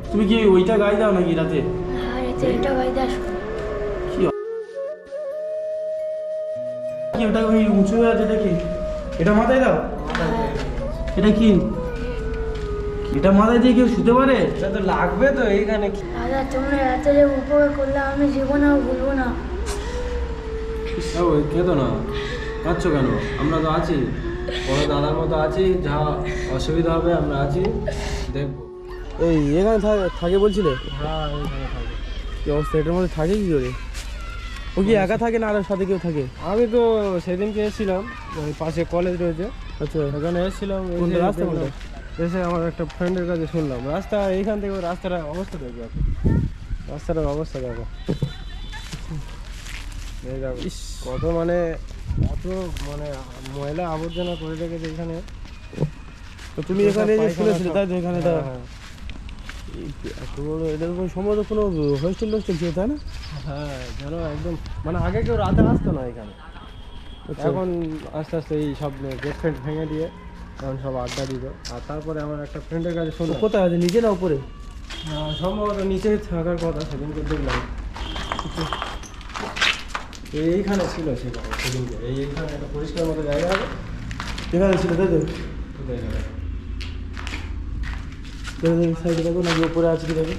তুমি কি ওইটা গায়ে দাও নাকি রাতে? হ্যাঁ রাতে এটা গায়ে দাস। কি ওটা ওই উঁচু হয়ে আছে? এটা কি? এটা মাথায় দাও? এটা কি? এটা মাথায় দিয়ে কেউ শুতে পারে? এটা তো লাগবে তো এইখানে। দাদা তোমরা এত যে উপকার করলে আমি জীবনেও ভুলবো না। কেঁদো না, কাঁদছো কেন? আমরা তো আছি, বড় দাদার মতো আছি, যা অসুবিধা হবে আমরা আছি, দেখবো। এই এখানে থাকে বলছিলে? হ্যাঁ এইখানে থাকি। কি অবস্থা? এটার মধ্যে থাকে কি করে? ও কি একা থাকে না আর সাথে কেউ থাকে? আমি তো সেদিনকে এসেছিলাম, ওই পাশে কলেজ রয়েছে, আচ্ছা, সেখানে এসেছিলাম। কোনটা রাস্তা কোনটা? এসে আমার একটা ফ্রেন্ডের কাছে শুনলাম রাস্তা এইখান থেকে, রাস্তাটার অবস্থা দেখো, রাস্তাটার অবস্থা দেখো, এই দেখো কত মানে কত মানে ময়লা আবর্জনা করে রেখেছে এখানে। তো তুমি এখানে যে শুনেছিলে তাই তো? এখানে এটা হ্যাঁ, এত বড়, এটা তো সম্ভবত কোনো হোস্টেল টোস্টেল ছিল তাই না? হ্যাঁ যেন একদম মানে আগে কেউ রাতে আসতো না এখানে, আচ্ছা। এখন আস্তে আস্তে এই সব গেট ফেট ভেঙে দিয়ে এখন সব আড্ডা দিত। আর তারপরে আমার একটা ফ্রেন্ডের কাছে তো শুনলাম, কোথায় আছে, নিচে না উপরে? সম্ভবত নিচে থাকার কথা, সেদিনকে দেখলাম এইখানে ছিল, সেখানে সেদিনকে এইখানে একটা পরিষ্কার মতো জায়গা হবে, এখানে ছিল তাই তো? কোথায় গেলে সাইডে দেখো নাকি উপরে আছে কি দেখো।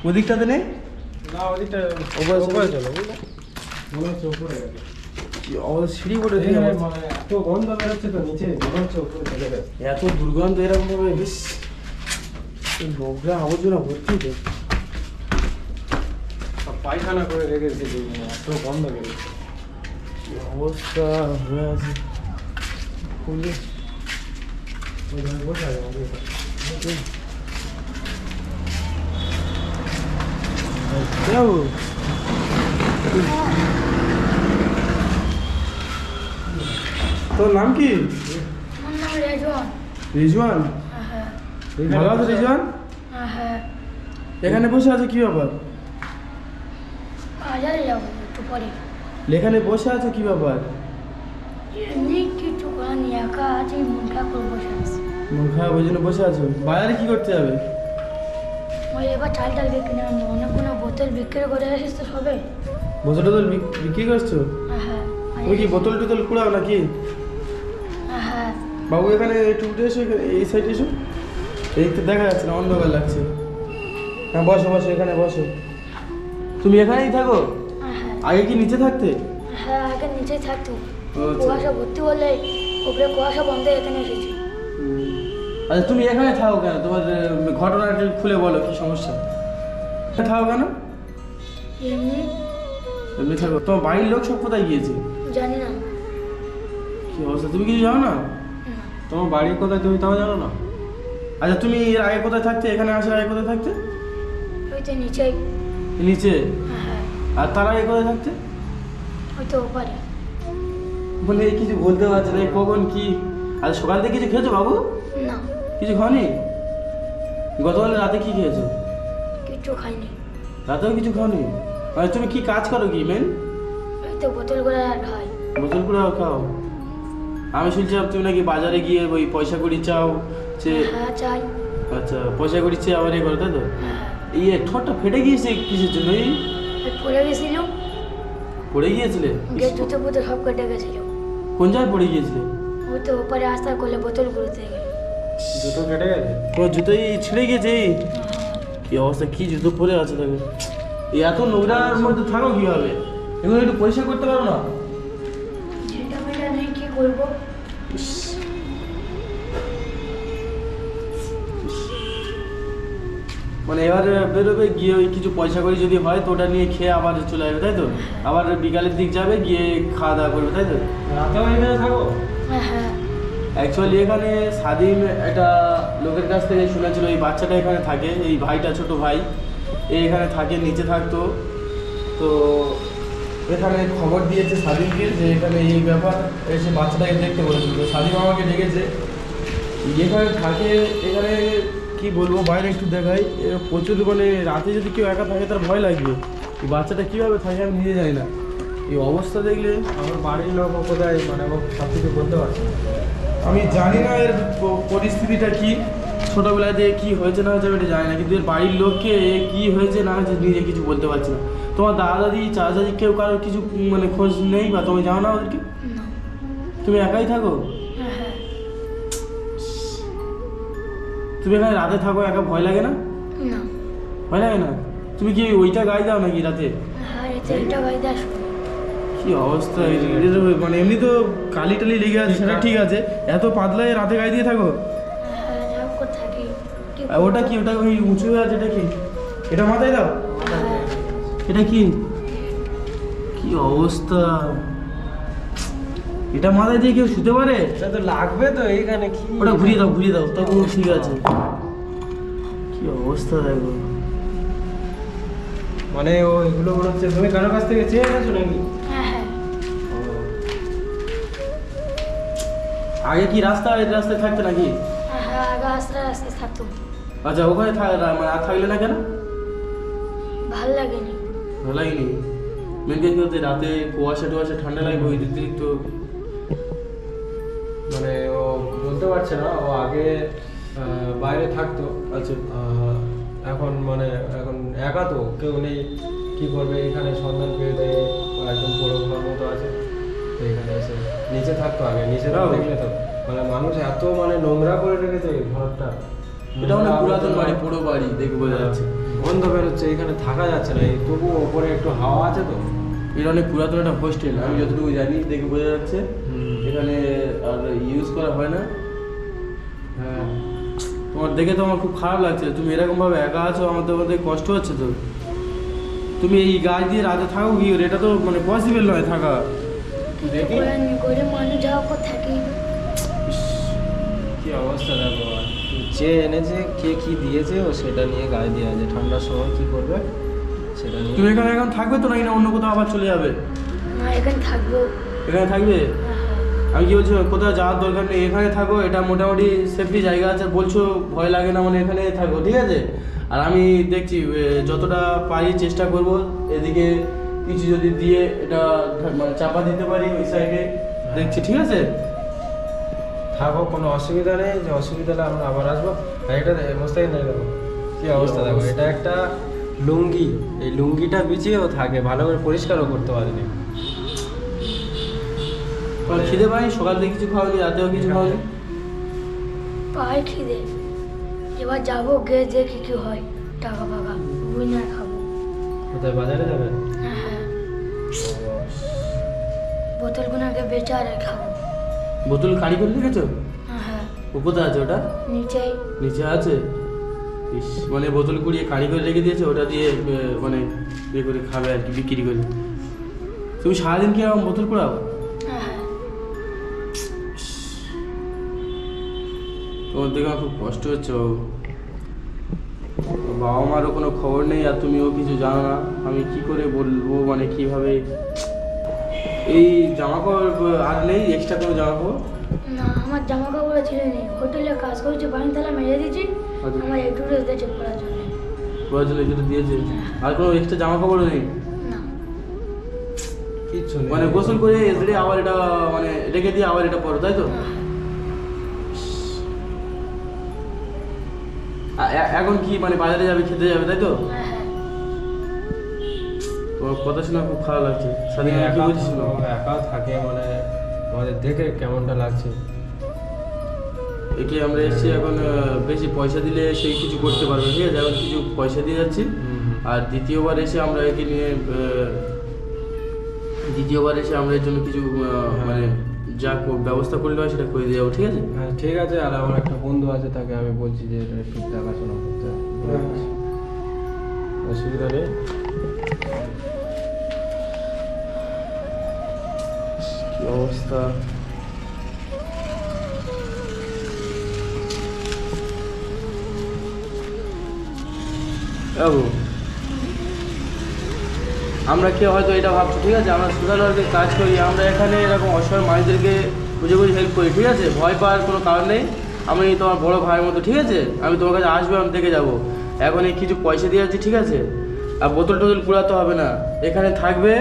ওদিকটাতে নেই? না ওদিকটা উপরে উপরে চলো, বুঝলে মনে হচ্ছে উপরে গেছে। কি অবস্থা, সিঁড়ি করে এখানে মানে এত গন্ধ বেরোচ্ছে তো নিচে, মনে হচ্ছে উপরে চলে গেছে। এত দুর্গন্ধ এরকম ভাবে, বেশ নোংরা আবর্জনা ভর্তি তো। সব পায়খানা করে রেখেছে, এত গন্ধ বেরোচ্ছে। কি অবস্থা হয়ে আছে। পুলিশ ওইভাবে বসে আছে আমাদের এখানে। যাবো। তোর নাম কি? আমার নাম রেজওয়ান। রিজওয়ান? হ্যাঁ ভালো আছো রিজওয়ান? হ্যাঁ। এখানে বসে আছে কি ব্যাপার? বাজারে যাবো একটু পরে। এখানে বসে আছে কি ব্যাপার? এমনি কিছু করার নেই, একা আছি, মন খারাপ করে বসে আছি। মন খারাপ ওই জন্য বসে আছো? বাজারে কি করতে যাবে? ওই এবার চাল টাল বিক্রি না, অনেকগুলো বোতল বিক্রি করে আসিস তো সবে। বোতল টোতল বিক্রি করছো? হ্যাঁ তুমি কি বোতল টোতল কুড়াও নাকি? হ্যাঁ। বাবু এখানে একটু উঠে এসো, এই সাইডে এসো। এই তো দেখা যাচ্ছে না, অন্ধকার লাগছে। হ্যাঁ বসো বসো, এখানে বসো। তুমি এখানেই থাকো? হ্যাঁ আগে কি নিচে থাকতে? হ্যাঁ আগে নিচেই থাকতো, আচ্ছা। কুয়াশা ভর্তি হলে উপরে কুয়াশা বন্ধ হয়ে এখানে এসেছি। আচ্ছা তুমি এখানে থাকো কেন? তোমার ঘটনাটা খুলে বলো, কি সমস্যা? থাকো কেন? এমনি এমনি থাকো। তোমার বাড়ির লোক সব কোথায় গিয়েছে? জানি না। কি অবস্থা, তুমি কিছু জানো না? না। তোমার বাড়ি কোথায় তুমি তাও জানো না? আচ্ছা তুমি এর আগে কোথায় থাকতে? এখানে আসার আগে কোথায় থাকতে? ওই তো নিচেই। নিচে? হ্যাঁ আর তার আগে কোথায় থাকতে? ওই তো ওপারে। বলে এই কিছু বলতে পারছে না, এই কখন কি? আজ সকাল থেকে কিছু খেয়েছো বাবু? না কিছু খাওনি? গতকাল রাতে কি খেয়েছো? কিচ্ছু খাইনি। রাতেও কিছু খাওনি? মানে তুমি কি কাজ করো কি মেন? ওই তো বোতলগুলো আর খাই। বোতল করে খাও? আমি শুনছিলাম তুমি নাকি বাজারে গিয়ে ওই পয়সা কড়ি চাও, সে হ্যাঁ চাই। আচ্ছা পয়সা কড়ি চেয়ে আবার এই করো তাই তো? হ্যাঁ ইয়ে ঠোঁটটা ফেটে গিয়েছে কিসের জন্য? এই ওই পড়ে গেছিল, পড়ে গিয়েছিলে? গিয়ে জুতো পুতো সব কেটে গেছিল। কোন জায়গায় পড়ে গিয়েছিলে? ওই তো ওপারে আস্তে করলে বোতলগুলো থেকে গেল। জুতো কেটে গেছে? তোমার জুতোই ছিঁড়ে গিয়েছে? এই কি অবস্থা, কি জুতো পরে আছে দেখো। এই এত নোংরার মধ্যে থাকো কিভাবে? এগুলো একটু পরিষ্কার করতে পারো না? যেটা মেটা নেই কি করবো। মানে এবার বেরোবে গিয়ে ওই কিছু পয়সা করে যদি হয় তো ওটা নিয়ে খেয়ে আবার চলে যাবে তাই তো? আবার বিকালের দিক যাবে, গিয়ে খাওয়া দাওয়া করবে তাই তো? রাতেও এখানে থাকো? হ্যাঁ হ্যাঁ। অ্যাকচুয়ালি এখানে স্বাধীন একটা লোকের কাছ থেকে শুনেছিল এই বাচ্চাটা এখানে থাকে, এই ভাইটা ছোট ভাই এখানে থাকে, নিচে থাকতো। তো এখানে খবর দিয়েছে স্বাধীনকে যে এখানে এই ব্যাপার, এসে বাচ্চাটাকে দেখতে বলেছিল। তো স্বাধীন আমাকে ডেকেছে, এখানে থাকে। এখানে কি বলবো, বাইরে একটু দেখাই, প্রচুর মানে রাতে যদি কেউ একা থাকে তার ভয় লাগবে। এই বাচ্চাটা কীভাবে থাকে আমি নিজে জানি না। এই অবস্থা দেখলে আমার বাড়ির লোক কোথায় মানে ও সব কিছু বলতে পারছে না। আমি জানি না এর পরিস্থিতিটা কি, ছোটবেলায় দিয়ে কি হয়েছে না হয়েছে আমি এটা জানি না, কিন্তু এর বাড়ির লোককে এ কি হয়েছে না হয়েছে নিজে কিছু বলতে পারছি না। তোমার দাদা দাদি চাচা দাদি কেউ কারোর কিছু মানে খোঁজ নেই বা তুমি জানো না ওদেরকে? না। তুমি একাই থাকো? হ্যাঁ হ্যাঁ। তুমি এখানে রাতে থাকো, একা ভয় লাগে না? না। ভয় লাগে না? তুমি কি ওইটা গায়ে দাও নাকি রাতে? হ্যাঁ এটা এটা বাইরে আসবো। কি অবস্থা মানে এমনি তো কালি টালি লেগে আছে সেটা ঠিক আছে, এত পাতলায় রাতে গায়ে দিয়ে থাকো? হ্যাঁ যা হোক থাকি। কি আর ওটা কি, ওটা ওই উঁচু হয়ে আছে, এটা কি? এটা মাথায় দাও? হ্যাঁ। এটা কি? কি অবস্থা, এটা মাথায় দিয়ে কেউ শুতে পারে? এটা তো লাগবে তো এইখানে কি? ওটা ঘুরিয়ে দাও তবু ঠিক আছে। কি অবস্থা দেখো, মানে ও এগুলো হচ্ছে তুমি কারোর কাছ থেকে চেয়ে গেছো নাকি? হ্যাঁ হ্যাঁ। আগে কি রাস্তায় থাকতে নাকি? হ্যাঁ হ্যাঁ আগে আস্তে আস্তে থাকতো। আচ্ছা ওখানে মানে আর থাকলে না কেন? ভাল লাগেনি। ভালো লাগেনি? মেনকে কি হতে রাতে কুয়াশা টুয়াশা ঠান্ডা লাগবে ওই দিক তো। মানে ও বলতে পারছে না, ও আগে বাইরে থাকতো। আচ্ছা এখন মানে এখন একা তো কেউ নেই, কি করবে? এখানে সন্ধান পেয়েছে, একদম বড় ঘর মতো আছে, তো এখানে এসে নিচে থাকতো আগে। নিচে তো দেখলে তো মানে মানুষ এত মানে নোংরা করে রেখেছে ঘরটা। এটা অনেক পুরাতন বাড়ি, পুরো বাড়ি দেখে বোঝা যাচ্ছে। গন্ধ বেরোচ্ছে, এখানে থাকা যাচ্ছে না। এই তবু ওপরে একটু হাওয়া আছে তো। এটা অনেক পুরাতন একটা হোস্টেল, আমি যতটুকু জানি দেখে বোঝা যাচ্ছে। হুম। এখানে আর ইউজ করা হয় না। হ্যাঁ তোমার দেখে তো আমার খুব খারাপ লাগছে, তুমি এরকম ভাবে একা আছো, আমাদের মধ্যে কষ্ট হচ্ছে তো। তুমি এই গাছ দিয়ে রাতে থাকো কি করে? এটা তো মানে পসিবল নয় থাকা। দেখি গরিব মানুষ যা হোক থাকি। কি অবস্থা দেখো। যে এনেছে, কে কি দিয়েছে, ও সেটা নিয়ে গায়ে দিয়ে আছে। ঠান্ডার সময় কি করবে সেটা নিয়ে। তুমি এখানে এখন থাকবে তো নাকি না অন্য কোথাও আবার চলে যাবে? না এখানে থাকবো। এখানে থাকবে? হ্যাঁ হ্যাঁ। আমি কি বলছি কোথাও যাওয়ার দরকার নেই, এখানে থাকো, এটা মোটামুটি সেফটি জায়গা আছে, বলছো ভয় লাগে না মানে এখানে থাকো, ঠিক আছে? আর আমি দেখছি যতটা পারি চেষ্টা করব এদিকে কিছু যদি দিয়ে এটা মানে চাপা দিতে পারি ওই সাইডে, দেখছি, ঠিক আছে? থাকো, কোনো অসুবিধা নেই। যে অসুবিধা হলে আমরা আবার আসবো। আর এটা অবস্থায় নেই দেখো কি অবস্থা দেখো। এটা একটা লুঙ্গি, এই লুঙ্গিটা বিছিয়েও থাকে, ভালো করে পরিষ্কারও করতে পারেনি। তোমার খিদে পাই? সকাল থেকে কিছু খাওয়ানি, রাতেও কিছু খাওয়ানি? পাই খিদে। এবার যাবো গিয়ে দেখি কি হয়, টাকা পাকা উইনার খাবো। কোথায়, বাজারে যাবেন? হ্যাঁ হ্যাঁ। বোতলগুলো আগে বেচা আর খাবো। বোতল কারি করে রেখেছো? হ্যাঁ হ্যাঁ। ও কোথায় আছে ওটা? নিচেই। নিচে আছে? ইস, মানে বোতল কুড়িয়ে কারি করে রেখে দিয়েছে, ওটা দিয়ে মানে ইয়ে করে খাবে আর কি, বিক্রি করে। তুমি সারাদিন কি এরকম বোতল কুড়াও? হ্যাঁ হ্যাঁ। তোমার দেখে আমার খুব কষ্ট হচ্ছে বাবু। বাবা মারও কোনো খবর নেই আর তুমিও কিছু জানো না, আমি কি করে বলবো মানে কিভাবে। এই জামা কাপড় আর নেই? এক্সট্রা কোনো জামা কাপড়? না আমার জামা কাপড় ছিল নেই, হোটেলে কাজ করছি, বাড়ি তালা মেরে দিয়েছি। আচ্ছা। আমার একটু ড্রেস দিয়েছে পড়ার জন্য। পড়ার জন্য যেটা দিয়েছে, আর কোনো এক্সট্রা জামা কাপড়ও নেই? না। কিচ্ছু নেই। মানে গোসল করে এসে আবার এটা মানে রেখে দিয়ে আবার এটা পরো, তাই তো? এখন কি মানে বাজারে যাবে, খেতে যাবে, তাই তো? হ্যাঁ হ্যাঁ। তোমার কথা শুনে খুব খারাপ লাগছে। স্বাধীন কি একা বলছিল? একা থাকে মানে আমাদের দেখে কেমনটা লাগছে। একে আমরা এসেছি এখন, বেশি পয়সা দিলে সেই কিছু করতে পারবে, ঠিক আছে? এখন কিছু পয়সা দিয়ে যাচ্ছি। আর দ্বিতীয়বার এসে আমরা একে নিয়ে এর জন্য কিছু মানে যা ব্যবস্থা করলে হয় সেটা করে দিয়ে যাবো, ঠিক আছে? হ্যাঁ ঠিক আছে। আর আমার একটা বন্ধু আছে, তাকে আমি বলছি যে এটা একটু দেখাশোনা করতে। অসুবিধা নেই। কি অবস্থা, বাবু আমরা কেউ হয়তো এটা ভাবছো, ঠিক আছে? আমরা সোশ্যাল ওয়ার্কে কাজ করি, আমরা এখানে এরকম অসহায় মানুষদেরকে বুঝে বুঝে হেল্প করি, ঠিক আছে? ভয় পাওয়ার কোনো কারণ নেই, আমি তোমার বড় ভাইয়ের মতো, ঠিক আছে? আমি তোমার কাছে আসবো, আমি দেখে যাবো। এখন এই কিছু পয়সা দিয়ে যাচ্ছি, ঠিক আছে? আর বোতল টোতল কুড়াতে হবে না, এখানে থাকবে,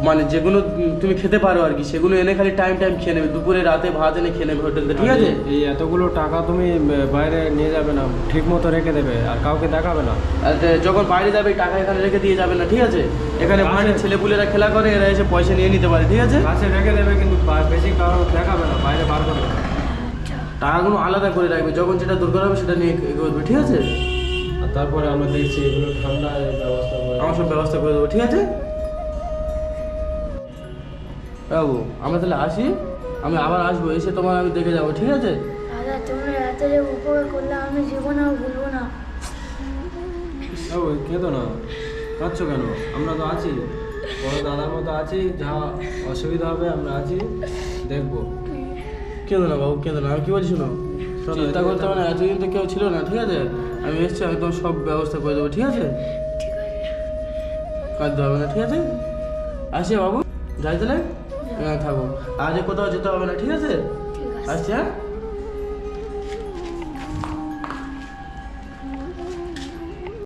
মানে যেগুলো তুমি খেতে পারো আর কি, সেগুলো এনে খালি টাইম খেয়ে নেবে, দুপুরে রাতে ভাত এনে খেয়ে নেবে হোটেলতে, ঠিক আছে? এই এতগুলো টাকা তুমি বাইরে নিয়ে যাবে না, ঠিক মতো রেখে দেবে আর কাউকে দেখাবে না। আর যখন বাইরে যাবে টাকা এখানে রেখে দিয়ে যাবে না, ঠিক আছে? এখানে মাঠের ছেলেপুলেরা খেলা করে, এরা এসে পয়সা নিয়ে নিতে পারে, ঠিক আছে? কাছে রেখে দেবে কিন্তু বেশি কারো দেখাবে না, বাইরে বার করবে না। আচ্ছা টাকাগুলো আলাদা করে রাখবে, যখন যেটা দরকার হবে সেটা নিয়ে করবে, ঠিক আছে? আর তারপরে আমরা দেখছি এগুলো ঠান্ডার ব্যবস্থা করে আমার সব ব্যবস্থা করে দেবো, ঠিক আছে? বাবু আমরা তাহলে আসি, আমি আবার আসবো, এসে তোমার আমি দেখে যাবো, ঠিক আছে? দাদা তুমি এত যে উপকার করলে আমি জীবনেও ভুলবো না। কেঁদো না, কাঁদছো কেন? আমরা তো আছি, বড় দাদার মতো আছি, যা অসুবিধা হবে আমরা আছি, দেখবো। কেঁদো না বাবু, কেঁদো না, আমি কি বলছি শোনো, শোনো, চিন্তা করতে হবে না, এতদিন তো কেউ ছিল না, ঠিক আছে? আমি এসছি, আমি তোমার সব ব্যবস্থা করে দেবো, ঠিক আছে? ঠিক আছে কাঁদতে হবে না, ঠিক আছে? আসি বাবু, যাই তাহলে? হ্যাঁ থাকো, আজ কোথাও যেতে হবে না, ঠিক আছে? ঠিক আছে আসছি, হ্যাঁ?